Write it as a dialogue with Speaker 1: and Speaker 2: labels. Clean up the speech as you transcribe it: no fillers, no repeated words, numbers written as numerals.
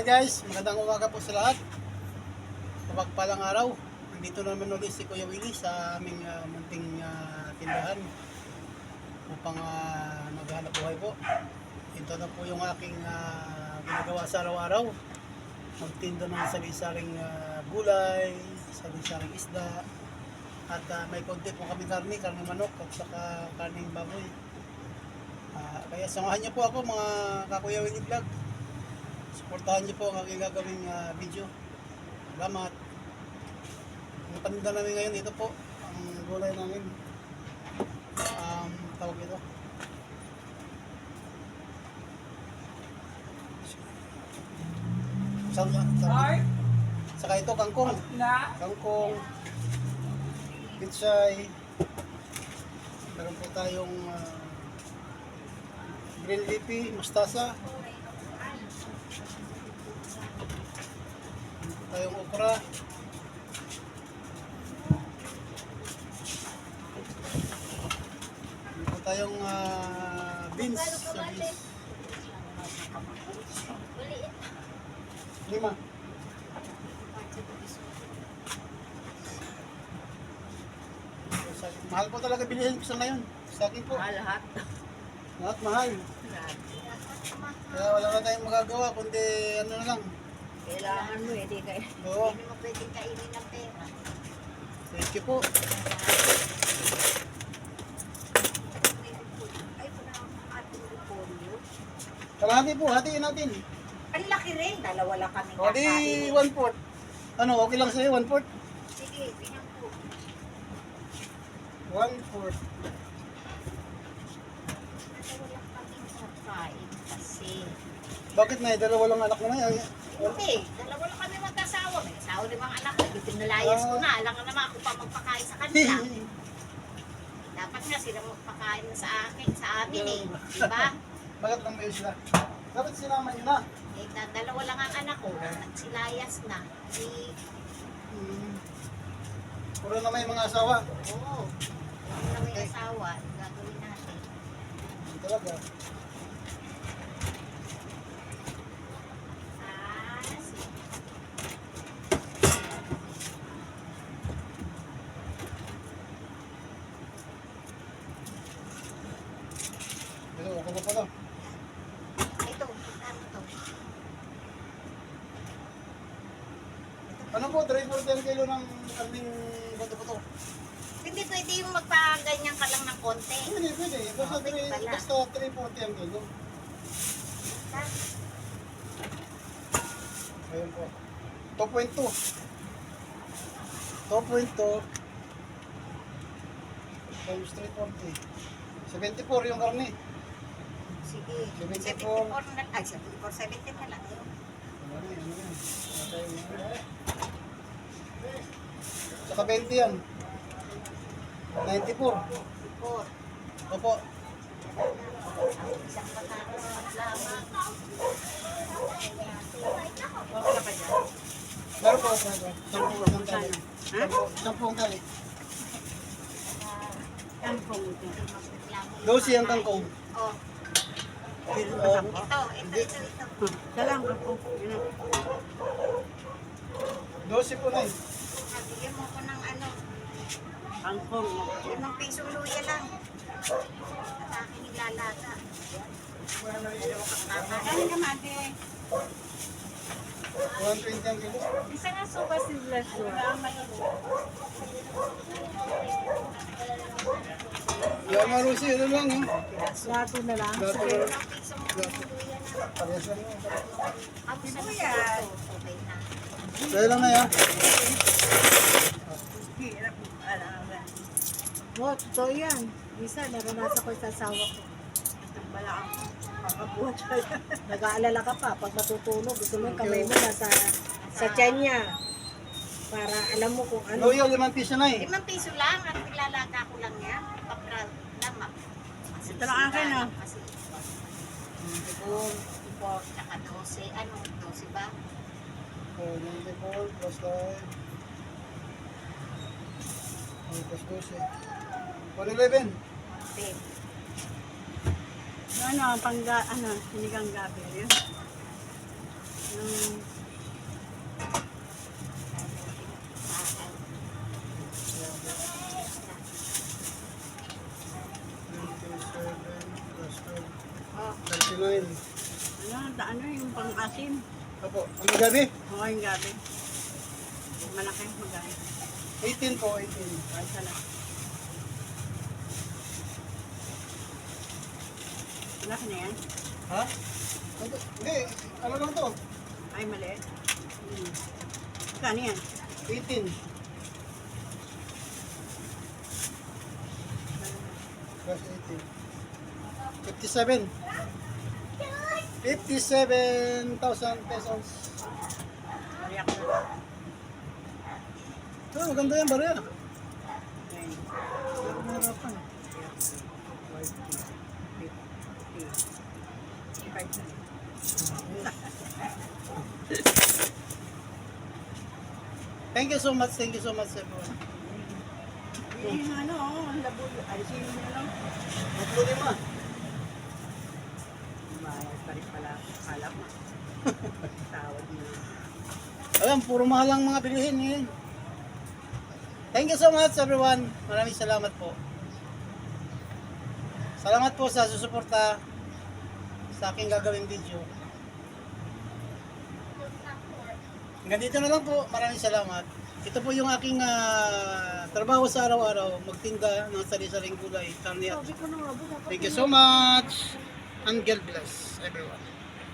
Speaker 1: Hi guys, magandang umaga po sa lahat. Mapagpalang araw. Nandito naman ulit si Kuya Willie sa aming munting tindahan upang maghanap buhay po. Ito na po yung aking ginagawa sa araw-araw. Magtinda ng sari-saring gulay, sari-saring isda, at may konti po kami karne manok at saka karning baboy. Kaya samahan niyo po ako mga kakuya Willie Vlog. Suportahan niyo po ang aking gagawing video. Salamat. Ang paninda namin ngayon, ito po ang gulay namin. Tawag ito. Saka ito, kangkong. Kangkong. Pitsay. Meron po tayong green leafy, mustasa. Tayong okra. Ito tayong beans. Lima. Mahal po talaga bilihin ko sa ngayon. Sa akin po.
Speaker 2: Lahat.
Speaker 1: Lahat mahal. Kaya wala na tayong magagawa kundi ano na lang.
Speaker 2: Kailangan mo di kayo.
Speaker 1: Oo.
Speaker 2: Hindi mo pwedeng kainin ng pera.
Speaker 1: Thank you po.
Speaker 2: Ay, wala akong ating repolyo.
Speaker 1: Kalahati po, hatiin natin.
Speaker 2: Ang laki rin. Dalawa lang kami
Speaker 1: O di
Speaker 2: kakainin.
Speaker 1: 1/4. Ano, okay lang sa'yo, 1/4?
Speaker 2: Sige, tingnan po.
Speaker 1: 1/4.
Speaker 2: Dalawa lang kami kakain kasi.
Speaker 1: Bakit na, dalawa lang anak mo na yan?
Speaker 2: Hindi, dalawa lang kami mag-asawa. May asawa din mga anak. Pinalayas ko na. Alam ka naman ako pa magpakain sa kanila. Dapat nga sila magpakain sa akin, sa amin eh. Diba?
Speaker 1: Bakit lang kayo sila? Dapat sinama nyo na.
Speaker 2: Eh, dalawa lang ang anak ko. Nagsilayas na. Eh,
Speaker 1: Puro na may mga asawa.
Speaker 2: oo. Kung na may asawa, gagawin natin.
Speaker 1: Hindi talaga.
Speaker 2: Sige.
Speaker 1: Pero ako na pala.
Speaker 2: Ito, ano to?
Speaker 1: Ano po, 3/4 kilo ng karning buto-buto?
Speaker 2: Hindi pwede yung magpaganyan ka lang ng konti.
Speaker 1: Pwede, pwede. Basta
Speaker 2: Pwede pala.
Speaker 1: 3/4 ang kilo. Ayun po. 2.2. 2.2 times 340. 74 yung karne.
Speaker 2: Sige.
Speaker 1: 74.
Speaker 2: 74 na, ay 74, 70 na lang yun.
Speaker 1: Ano yan, ano yan? Saka 20 yan. 94.
Speaker 2: 4.
Speaker 1: Opo.
Speaker 2: Isang patatas at lamang. Okay na ba dyan?
Speaker 1: Meron po ako. 10 tali. 10 tali.
Speaker 2: Kangkong.
Speaker 1: 12 ang kangkong.
Speaker 2: Oh,
Speaker 1: Kilo.
Speaker 2: ito.
Speaker 3: Salang ako.
Speaker 1: 12 po na eh.
Speaker 2: Bigyan mo ko ng ano,
Speaker 3: Kangkong.
Speaker 2: 5 pisong luya lang. At aking ilalaga.
Speaker 3: Ano naman eh?
Speaker 1: 120 ang kilo.
Speaker 3: Isa nga soba si Blasio.
Speaker 1: Yan nga Lucy, ano lang ha.
Speaker 3: Lato na lang.
Speaker 1: Dato.
Speaker 2: Ilang pisong luya lang.
Speaker 1: Parehas lang yun.
Speaker 2: Ako sa luya. Okay na.
Speaker 1: Kaya lang na yan.
Speaker 3: Oh, totoo yan. Isa, naranasan ko sa asawa ko. Bala ako. Kakabuhat ka yan. Nag-aalala ka pa. Pag matutulog, gusto mo yung kamay mo nasa sa tiyan niya. Para alam mo kung ano.
Speaker 1: Luya, 5 piso na eh.
Speaker 2: 5 piso lang. At ilalaga ko lang yan. Papral lamak.
Speaker 3: Ito lang akin, ah.
Speaker 2: Kasi
Speaker 1: 24.
Speaker 2: 4, tsaka 12. Ano, 12 ba?
Speaker 1: 94 plus 5. Plus 12. 111.
Speaker 2: 10.
Speaker 3: Ano, pangga, ano, sinigang gabi. Yun. sa ano, yung pang-asim.
Speaker 1: Opo, ang gabi.
Speaker 3: Oo, yung gabi. Malaki, magkano.
Speaker 1: 18 po, 18.
Speaker 3: Ay, sana. Malaki na yan?
Speaker 1: Ha? Hindi, ano lang to?
Speaker 3: Ay, mali. Magkano yan?
Speaker 1: 18. Plus 18. 57. 57,000 pesos.
Speaker 3: Mariyak na lang.
Speaker 1: Oh, maganda yan, barya.
Speaker 3: Ayun.
Speaker 1: Mahirapan.
Speaker 3: 50.
Speaker 1: Thank you so much, everyone.
Speaker 3: Yung ano, ang labo. Ay, sino mo lang?
Speaker 1: Tatlo lima.
Speaker 3: Bayad pa rin pala. Kala mo. Tawad mo.
Speaker 1: Alam, puro mahal ang mga bilihin ngayon. Thank you so much, everyone. Maraming salamat po. Salamat po sa susuporta sa aking gagawing video. Hanggang dito na lang po. Maraming salamat. Ito po yung aking trabaho sa araw-araw. Magtinda ng sari-saring gulay. Karne at
Speaker 3: Sabi ko na nga,
Speaker 1: thank you so much. And God bless everyone.